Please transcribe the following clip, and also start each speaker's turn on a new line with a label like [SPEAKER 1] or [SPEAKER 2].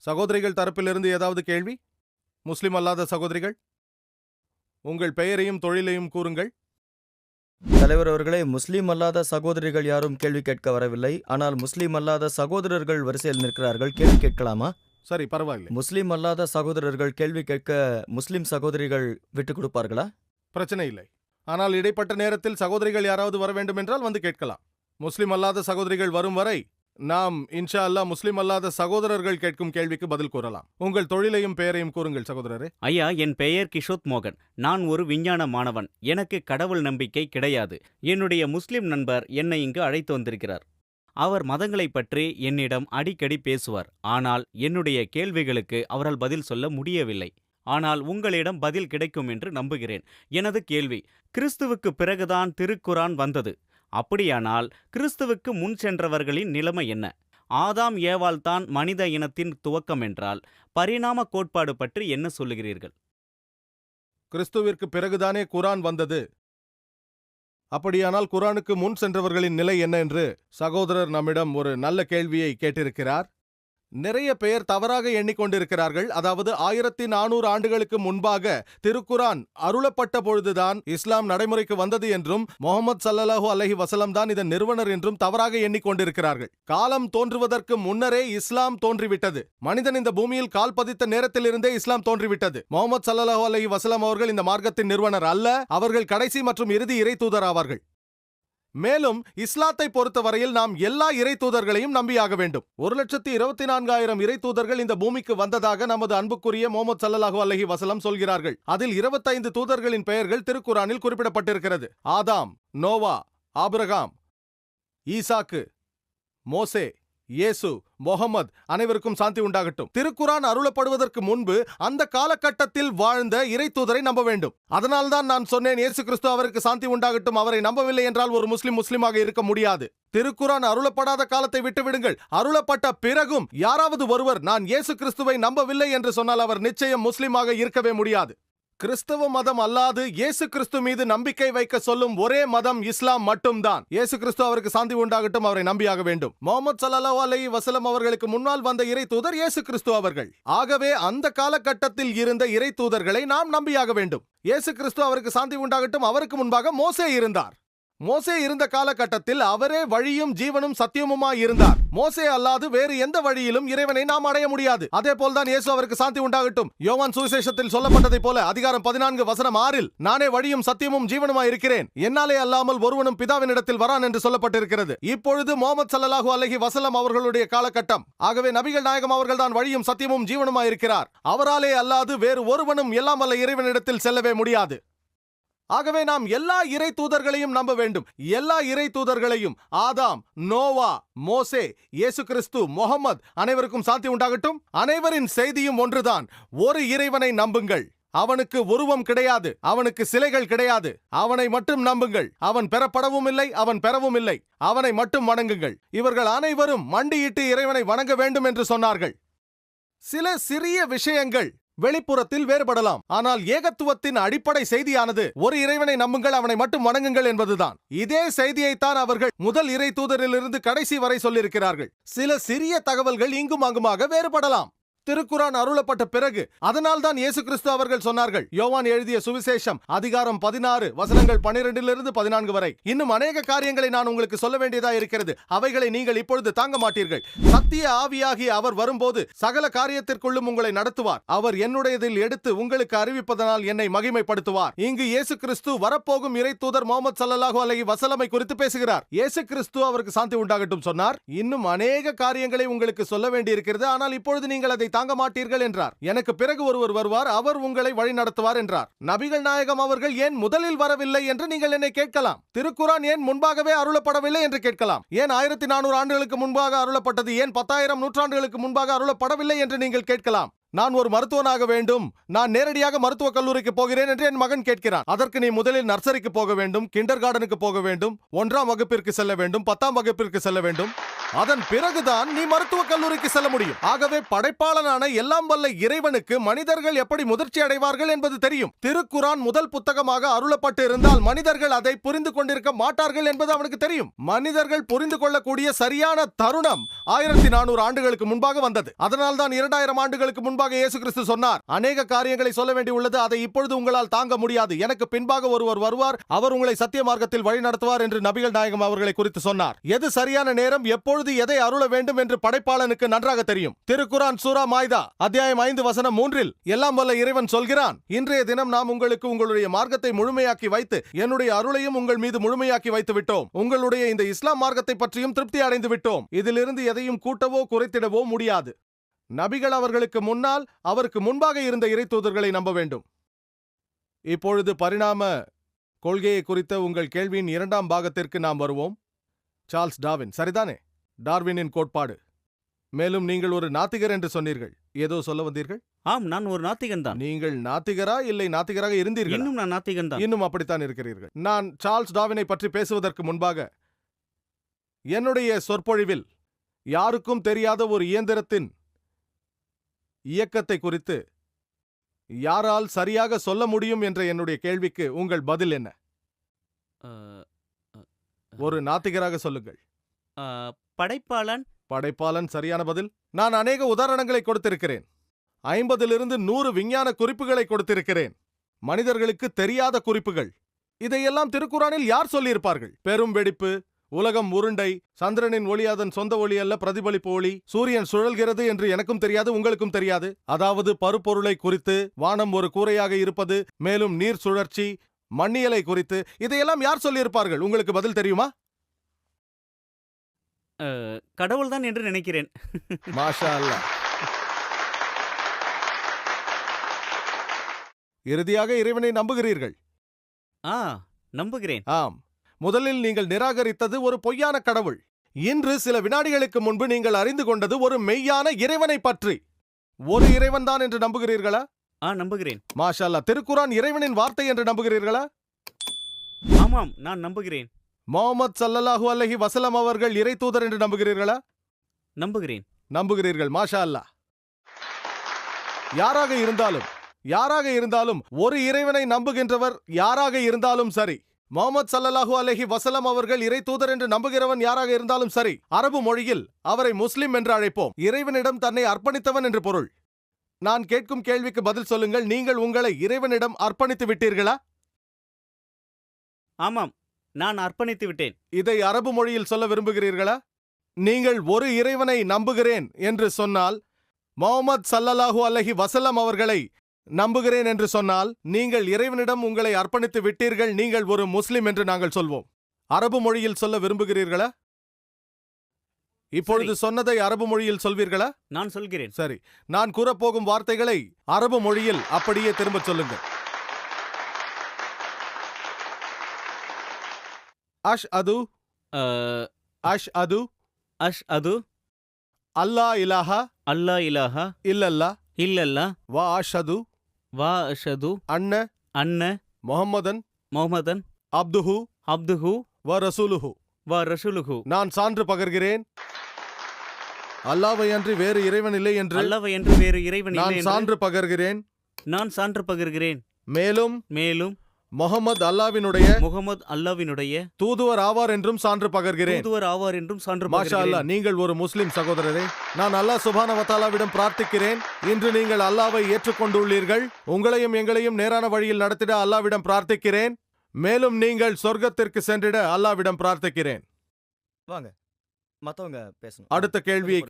[SPEAKER 1] சகோதரிகள் தரப்பிலிருந்து ஏதாவது கேள்வி? முஸ்லிம் அல்லாத சகோதரிகள், உங்கள் பெயரையும் தொழிலையும் கூறுங்கள்.
[SPEAKER 2] தலைவர் அவர்களே, முஸ்லீம் அல்லாத சகோதரிகள் யாரும் கேள்வி கேட்க வரவில்லை. ஆனால் முஸ்லீம் அல்லாத சகோதரர்கள் வரிசையில் நிற்கிறார்கள். கேள்வி கேட்கலாமா?
[SPEAKER 1] சரி, பரவாயில்லை.
[SPEAKER 2] முஸ்லீம் அல்லாத சகோதரர்கள் கேள்வி கேட்க முஸ்லீம் சகோதரிகள் விட்டுக் கொடுப்பார்களா?
[SPEAKER 1] பிரச்சனை இல்லை. ஆனால் இடைப்பட்ட நேரத்தில் சகோதரிகள் யாராவது வர வேண்டும் என்றால் வந்து கேட்கலாம். முஸ்லிம் அல்லாத சகோதரிகள் வரும் வரை நாம் இன்ஷா அல்லாஹ் முஸ்லிம் அல்லாத சகோதரர்கள் கேட்கும் கேள்விக்கு பதில் கூறலாம். உங்கள் தொழிலையும் பெயரையும் கூறுங்கள் சகோதரரே.
[SPEAKER 3] ஐயா, என் பெயர் கிஷோத் மோகன். நான் ஒரு விஞ்ஞான மாணவன். எனக்கு கடவுள் நம்பிக்கை கிடையாது. என்னுடைய முஸ்லிம் நண்பர் என்னை இங்கு அழைத்து வந்திருக்கிறார். அவர் மதங்களை பற்றி என்னிடம் அடிக்கடி பேசுவார். ஆனால் என்னுடைய கேள்விகளுக்கு அவரால் பதில் சொல்ல முடியவில்லை. ஆனால் உங்களிடம் பதில் கிடைக்கும் என்று நம்புகிறேன். எனது கேள்வி, கிறிஸ்துவுக்கு பிறகுதான் திருக்குரான் வந்தது. அப்படியானால் கிறிஸ்துவுக்கு முன் சென்றவர்களின் நிலைமை என்ன? ஆதாம் ஏவாள் தான் மனித இனத்தின் துவக்கம் என்றால் பரிணாம கோட்பாடு பற்றி என்ன சொல்லுகிறீர்கள்?
[SPEAKER 1] கிறிஸ்துவிற்கு பிறகுதானே குரான் வந்தது. அப்படியானால் குரானுக்கு முன் சென்றவர்களின் நிலை என்ன என்று சகோதரர் நம்மிடம் ஒரு நல்ல கேள்வியை கேட்டிருக்கிறார். நிறைய பேர் தவறாக எண்ணிக்கொண்டிருக்கிறார்கள். அதாவது 1400 ஆண்டுகளுக்கு முன்பாக திருக்குரான் அருளப்பட்ட பொழுதுதான் இஸ்லாம் நடைமுறைக்கு வந்தது என்றும் முஹம்மது ஸல்லல்லாஹு அலைஹி வஸல்லம் தான் இதன் நிறுவனர் என்றும் தவறாக எண்ணிக்கொண்டிருக்கிறார்கள். காலம் தோன்றுவதற்கு முன்னரே இஸ்லாம் தோன்றிவிட்டது. மனிதன் இந்த பூமியில் கால் பதித்த நேரத்திலிருந்தே இஸ்லாம் தோன்றிவிட்டது. முஹம்மது ஸல்லல்லாஹு அலைஹி வஸல்லம் அவர்கள் இந்த மார்க்கத்தின் நிறுவனர் அல்ல. அவர்கள் கடைசி மற்றும் இறுதி இறை தூதர் ஆவார்கள். மேலும் இஸ்லாத்தை பொறுத்தவரையில் நாம் எல்லா இறை தூதர்களையும் நம்பியாக வேண்டும். 1,24,000 இறை தூதர்கள் இந்த பூமிக்கு வந்ததாக நமது அன்புக்குரிய முஹம்மது ஸல்லல்லாஹு அலைஹி வஸல்லம் சொல்கிறார்கள். அதில் 25 தூதர்களின் பெயர்கள் திருக்குரானில் குறிப்பிடப்பட்டிருக்கிறது. ஆதாம், நோவா, ஆபிரகாம், ஈசாக்கு, மோசே, இயேசு, முஹம்மது, அனைவருக்கும் சாந்தி உண்டாகட்டும். திருக்குரான் அருளப்படுவதற்கு முன்பு அந்த காலகட்டத்தில் வாழ்ந்த இறை தூதரை நம்ப வேண்டும். அதனால்தான் நான் சொன்னேன், இயேசு கிறிஸ்து அவருக்கு சாந்தி உண்டாகட்டும் அவரை நம்பவில்லை என்றால் ஒரு முஸ்லிமாக இருக்க முடியாது. திருக்குரான் அருளப்படாத காலத்தை விட்டுவிடுங்கள். அருளப்பட்ட பிறகும் யாராவது ஒருவர் நான் இயேசு கிறிஸ்துவை நம்பவில்லை என்று சொன்னால் அவர் நிச்சயம் முஸ்லிமாக இருக்கவே முடியாது. கிறிஸ்தவ மதம் அல்லாது இயேசு கிறிஸ்து மீது நம்பிக்கை வைக்க சொல்லும் ஒரே மதம் இஸ்லாம் மட்டும்தான். இயேசு கிறிஸ்து அவருக்கு சாந்தி உண்டாகட்டும் அவரை நம்பியாக வேண்டும். முஹம்மது ஸல்லல்லாஹு அலைஹி வஸல்லம் அவர்களுக்கு முன்னால் வந்த இறை தூதர் இயேசு கிறிஸ்து அவர்கள். ஆகவே அந்த காலகட்டத்தில் இருந்த இறை தூதர்களை நாம் நம்பியாக வேண்டும். இயேசு கிறிஸ்து அவருக்கு சாந்தி உண்டாகட்டும் அவருக்கு முன்பாக மோசே இருந்தார். மோசே இருந்த காலகட்டத்தில் அவரே வழியும் ஜீவனும் சத்தியமுமாய் இருந்தார். மோசே அல்லாது வேறு எந்த வழியிலும் இறைவனை நாம் அடைய முடியாது. அதே போல்தான் இயேசு அவருக்கு சாந்தி உண்டாகட்டும் யோவான் சுவிசேஷத்தில் சொல்லப்பட்டதை போல அதிகாரம் 14 வசனம் 6 நானே வழியும் சத்தியமும் ஜீவனுமாய் இருக்கிறேன், என்னாலே அல்லாமல் ஒருவனும் பிதாவினிடத்தில் வரான் என்று சொல்லப்பட்டிருக்கிறது. இப்பொழுது முஹம்மது ஸல்லல்லாஹு அலைஹி வஸல்லம் அவர்களுடைய காலகட்டம். ஆகவே நபிகள் நாயகம் அவர்கள் தான் வழியும் சத்தியமும் ஜீவனுமாய் இருக்கிறார். அவராலே அல்லாது வேறு ஒருவனும் எல்லாம் வல்ல இறைவனிடத்தில் செல்லவே முடியாது. ஆகவே நாம் எல்லா இறை தூதர்களையும் நம்ப வேண்டும். எல்லா இறை தூதர்களையும், ஆதாம், நோவா, மோசே, இயேசு கிறிஸ்து, முஹம்மது, அனைவருக்கும் சாந்தி உண்டாகட்டும். அனைவரின் செய்தியும் ஒன்றுதான். ஒரு இறைவனை நம்புங்கள். அவனுக்கு உருவம் கிடையாது, அவனுக்கு சிலைகள் கிடையாது. அவனை மட்டும் நம்புங்கள். அவன் பெறப்படவும் இல்லை, அவன் பெறவும் இல்லை. அவனை மட்டும் வணங்குங்கள். இவர்கள் அனைவரும் மண்டியிட்டு இறைவனை வணங்க வேண்டும் என்று சொன்னார்கள். சில சிறிய விஷயங்கள் வெளிப்புறத்தில் வேறுபடலாம். ஆனால் ஏகத்துவத்தின் அடிப்படை செய்தியானது ஒரு இறைவனை நம்புங்கள், அவனை மட்டும் வணங்குங்கள் என்பதுதான். இதே செய்தியைத்தான் அவர்கள் முதல் இறை தூதரிலிருந்து கடைசி வரை சொல்லியிருக்கிறார்கள். சில சிறிய தகவல்கள் இங்கும் அங்குமாக வேறுபடலாம். திருக்குரான் அருளப்பட்ட பிறகு அதனால் தான் இயேசு கிறிஸ்து அவர்கள் சொன்னார்கள். யோவான் எழுதிய சுவிசேஷம் அதிகாரம் 16 வசனங்கள் 12 14 வரை. இன்னும் அநேக காரியங்களை நான் உங்களுக்கு சொல்ல வேண்டியதா இருக்கிறது. அவைகளை நீங்கள் இப்பொழுது தாங்க மாட்டீர்கள். சத்திய ஆவியாகி அவர் வரும்போது சகல காரியத்திற்குள்ளும் உங்களை நடத்துவார். அவர் என்னுடையதில் எடுத்து உங்களுக்கு அறிவிப்பதனால் என்னை மகிமைப்படுத்துவார். இங்கு இயேசு கிறிஸ்து வரப்போகும் இறை தூதர் முஹம்மது ஸல்லல்லாஹு அலைஹி வஸல்லமை குறித்து பேசுகிறார். இயேசு கிறிஸ்து அவருக்கு சாந்தி உண்டாகட்டும் சொன்னார். இன்னும் அநேக காரியங்களை உங்களுக்கு சொல்ல வேண்டியிருக்கிறது. ஆனால் இப்பொழுது நீங்கள் அதை தாங்க மாட்டீர்கள் என்றார். எனக்கு பிறகு ஒருவர் வருவார், அவர் உங்களை வழி நடத்துவார் என்றார். நபிகள் நாயகம் அவர்கள் ஏன் முதலில் வரவில்லை என்று நீங்கள் என்னை கேட்கலாம். திருக்குரான் ஏன் முன்பாகவே அருளப்படவில்லை என்று கேட்கலாம். ஏன் 1400 ஆண்டுகளுக்கு முன்பாக அருளப்பட்டது, ஏன் 10,000 நூற்றாண்டுகளுக்கு முன்பாக அருளப்படவில்லை என்று நீங்கள் கேட்கலாம். நான் ஒரு மருத்துவனாக வேண்டும், நான் நேரடியாக மருத்துவக் கல்லூரிக்கு போகிறேன் என்று என் மகன் கேட்கிறான். அதற்கு நீ முதலில் நர்சரிக்கு போக வேண்டும், கிண்டர் கார்டனுக்கு போக வேண்டும், 1ஆம் வகுப்பிற்கு செல்ல வேண்டும், 10ஆம் வகுப்பிற்கு செல்ல வேண்டும். அதன் பிறகுதான் நீ மருத்துவக் கல்லூரிக்கு செல்ல முடியும். ஆகவே படைப்பாளனான எல்லாம் வல்ல இறைவனுக்கு மனிதர்கள் எப்படி முதிர்ச்சி அடைவார்கள் என்பது தெரியும். திருக்குரான் முதல் புத்தகமாக அருளப்பட்டு இருந்தால் மனிதர்கள் அதை புரிந்து கொண்டிருக்க மாட்டார்கள் என்பது அவனுக்கு தெரியும். மனிதர்கள் புரிந்து கொள்ளக்கூடிய சரியான தருணம் 1400 ஆண்டுகளுக்கு முன்பாக வந்தது. அதனால்தான் 2000 ஆண்டுகளுக்கு முன்பாக இயேசு கிறிஸ்து சொன்னார், அநேக காரியங்களை சொல்ல வேண்டியுள்ளது, அதை இப்பொழுது உங்களால் தாங்க முடியாது. எனக்கு பின்பாக ஒருவர் வருவார், அவர் உங்களை சத்திய மார்க்கத்தில் வழி நடத்துவார் என்று நபிகள் நாயகம் அவர்களை குறித்து சொன்னார். எது சரியான நேரம், எப்பொழுது எதை அருள வேண்டும் என்று படைப்பாளனுக்கு நன்றாக தெரியும். திருக்குரான் சூரா மாய்தா அத்தியாயம் 5 வசனம் 3 எல்லாம் வல்ல இறைவன் சொல்கிறான், இன்றைய தினம் நாம் உங்களுக்கு உங்களுடைய மார்க்கத்தை முழுமையாக்கி வைத்து என்னுடைய அருளையும் உங்கள் மீது முழுமையாக்கி வைத்து விட்டோம். உங்களுடைய இந்த இஸ்லாம் மார்க்கத்தை பற்றியும் திருப்தி அடைந்து விட்டோம். இதிலிருந்து எதையும் கூட்டவோ குறைத்திடவோ முடியாது. நபிகள் அவர்களுக்கு முன்னால் அவருக்கு முன்பாக இருந்த இறை தூதர்களை நம்ப வேண்டும். இப்பொழுது பரிணாம கொள்கையை குறித்த உங்கள் கேள்வியின் 2ஆம் பாகத்திற்கு நாம் வருவோம். சார்ல்ஸ் டார்வின், சரிதானே? டார்வினின் கோட்பாடு. மேலும் நீங்கள் ஒரு நாத்திகர் என்று சொன்னீர்கள். ஏதோ சொல்ல வந்தீர்கள்?
[SPEAKER 3] ஆம், நான் ஒரு நாத்திகன் தான்.
[SPEAKER 1] நீங்கள் நாத்திகரா இல்லை நாத்திகராக இருந்தீர்கள்?
[SPEAKER 3] இன்னும் நான் நாத்திகன் தான்.
[SPEAKER 1] இன்னும் அப்படித்தான் இருக்கிறீர்கள். நான் சார்ல்ஸ் டார்வினை பற்றி பேசுவதற்கு முன்பாக என்னுடைய சொற்பொழிவில் யாருக்கும் தெரியாத ஒரு இயந்திரத்தின் இயக்கத்தை குறித்து யாரால் சரியாக சொல்ல முடியும் என்ற என்னுடைய கேள்விக்கு உங்கள் பதில் என்ன? ஒரு நாத்திகராக சொல்லுங்கள்.
[SPEAKER 3] படைப்பாளன்.
[SPEAKER 1] படைப்பாளன் சரியான பதில். நான் அநேக உதாரணங்களை கொடுத்திருக்கிறேன். 50 100 விஞ்ஞான குறிப்புகளை கொடுத்திருக்கிறேன். மனிதர்களுக்கு தெரியாத குறிப்புகள். இதையெல்லாம் திருக்குரானில் யார் சொல்லியிருப்பார்கள்? பெரும் வெடிப்பு, உலகம் உருண்டை, சந்திரனின் ஒளி அதன் சொந்த ஒளி அல்ல பிரதிபலிப்பு ஒளி, சூரியன் சுழல்கிறது என்று எனக்கும் தெரியாது, உங்களுக்கும் தெரியாது. அதாவது பருப்பொருளை குறித்து, வானம் ஒரு கூரையாக இருப்பது, மேலும் நீர் சுழற்சி, மண்ணியலை குறித்து இதையெல்லாம் யார் சொல்லியிருப்பார்கள்? உங்களுக்கு பதில் தெரியுமா?
[SPEAKER 3] கடவுள்தான் என்று நினைக்கிறேன்.
[SPEAKER 1] மாஷா அல்லாஹ். இறுதியாக இறைவனை நம்புகிறீர்கள்?
[SPEAKER 3] நம்புகிறேன்.
[SPEAKER 1] ஆம். முதலில் நீங்கள் நிராகரித்தது ஒரு பொய்யான கடவுள். இன்று சில வினாடிகளுக்கு முன்பு நீங்கள் அறிந்து கொண்டது ஒரு மெய்யான இறைவனை பற்றி. ஒரு இறைவன் தான் என்று நம்புகிறீர்களா?
[SPEAKER 3] நம்புகிறேன்.
[SPEAKER 1] மாஷா அல்லாஹ். திருக்குரான் இறைவனின் வார்த்தை என்று நம்புகிறீர்களா?
[SPEAKER 3] ஆமாம், நான் நம்புகிறேன்.
[SPEAKER 1] முஹம்மது ஸல்லல்லாஹு அலைஹி வஸல்லம் அவர்கள் இறை தூதர் என்று நம்புகிறீர்களா?
[SPEAKER 3] நம்புகிறேன்.
[SPEAKER 1] நம்புகிறீர்கள். மாஷா அல்லாஹ். யாராக இருந்தாலும் ஒரு இறைவனை நம்புகின்றவர் யாராக இருந்தாலும் சரி, முஹம்மது ஸல்லல்லாஹு அலைஹி வஸல்லம் அவர்கள் இறை தூதர் என்று நம்புகிறவன் யாராக இருந்தாலும் சரி, அரபு மொழியில் அவரை முஸ்லிம் என்று அழைப்போம். இறைவனிடம் தன்னை அர்ப்பணித்தவன் என்று பொருள். நான் கேட்கும் கேள்விக்கு பதில் சொல்லுங்கள். நீங்கள் உங்களை இறைவனிடம் அர்ப்பணித்து விட்டீர்களா?
[SPEAKER 3] ஆமாம், நான் அர்ப்பணித்து விட்டேன்.
[SPEAKER 1] இதை அரபு மொழியில் சொல்ல விரும்புகிறீர்களா? நீங்கள் ஒரு இறைவனை நம்புகிறேன் என்று சொன்னால், முஹம்மது ஸல்லல்லாஹு அலைஹி வஸல்லம் அவர்களை நம்புகிறேன் என்று சொன்னால், நீங்கள் இறைவனிடம் உங்களை அர்ப்பணித்து விட்டீர்கள், நீங்கள் ஒரு முஸ்லிம் என்று நாங்கள் சொல்வோம். அரபு மொழியில் சொல்ல விரும்புகிறீர்களா? இப்பொழுது சொன்னதை அரபு மொழியில் சொல்வீர்களா?
[SPEAKER 3] நான் சொல்கிறேன்.
[SPEAKER 1] சரி, நான் கூறப்போகும் வார்த்தைகளை அரபு மொழியில் அப்படியே திரும்பச் சொல்லுங்கள். அஷ்அது, அஷ்அது,
[SPEAKER 3] அஷ்அது
[SPEAKER 1] அல்லா இலாஹா,
[SPEAKER 3] அல்லா இலாஹா
[SPEAKER 1] இல்லல்லாஹ்,
[SPEAKER 3] இல்லல்லா,
[SPEAKER 1] வ அஷ்ஹது,
[SPEAKER 3] வா அஷ்ஹது,
[SPEAKER 1] அன்ன முஹம்மதன்
[SPEAKER 3] முஹம்மதன்
[SPEAKER 1] அப்துஹு
[SPEAKER 3] அப்துஹு
[SPEAKER 1] வ ரசூலுஹு,
[SPEAKER 3] வா ரசூலுஹு.
[SPEAKER 1] நான் சான்று பகர்கிறேன் அல்லாஹ்வை அன்றி வேறு இறைவன் இல்லை என்று.
[SPEAKER 3] அல்லாஹ்வை என்று வேறு இறைவன் இல்லை
[SPEAKER 1] நான்
[SPEAKER 3] என்று
[SPEAKER 1] சான்று பகர்கிறேன்.
[SPEAKER 3] நான் சான்று பகர்கிறேன்.
[SPEAKER 1] மேலும் முஹம்மது அல்லாஹ்வினுடைய தூதுவர் ஆவார் என்றும் சான்று பகர்கிறேன்.
[SPEAKER 3] தூதுவர் ஆவார் என்றும் சான்று
[SPEAKER 1] மாஷா
[SPEAKER 3] பகர்கிறேன்.
[SPEAKER 1] அல்லாஹ். நீங்கள் ஒரு முஸ்லிம் சகோதரரே. நான் அல்லாஹ் சுப்ஹானஹு வ தஆலாவிடம் பிரார்த்திக்கிறேன், இன்று நீங்கள் அல்லாஹ்வை ஏற்றுக்கொண்டுள்ளீர்கள். உங்களையும் எங்களையும் நேரான வழியில் நடத்திட அல்லாஹ்விடம் பிரார்த்திக்கிறேன். மேலும் நீங்கள் சொர்க்கத்திற்கு சென்றிட அல்லாஹ்விடம் பிரார்த்திக்கிறேன்.
[SPEAKER 2] வாங்க, மத்தவங்க பேசணும்.
[SPEAKER 1] அடுத்த கேள்வியை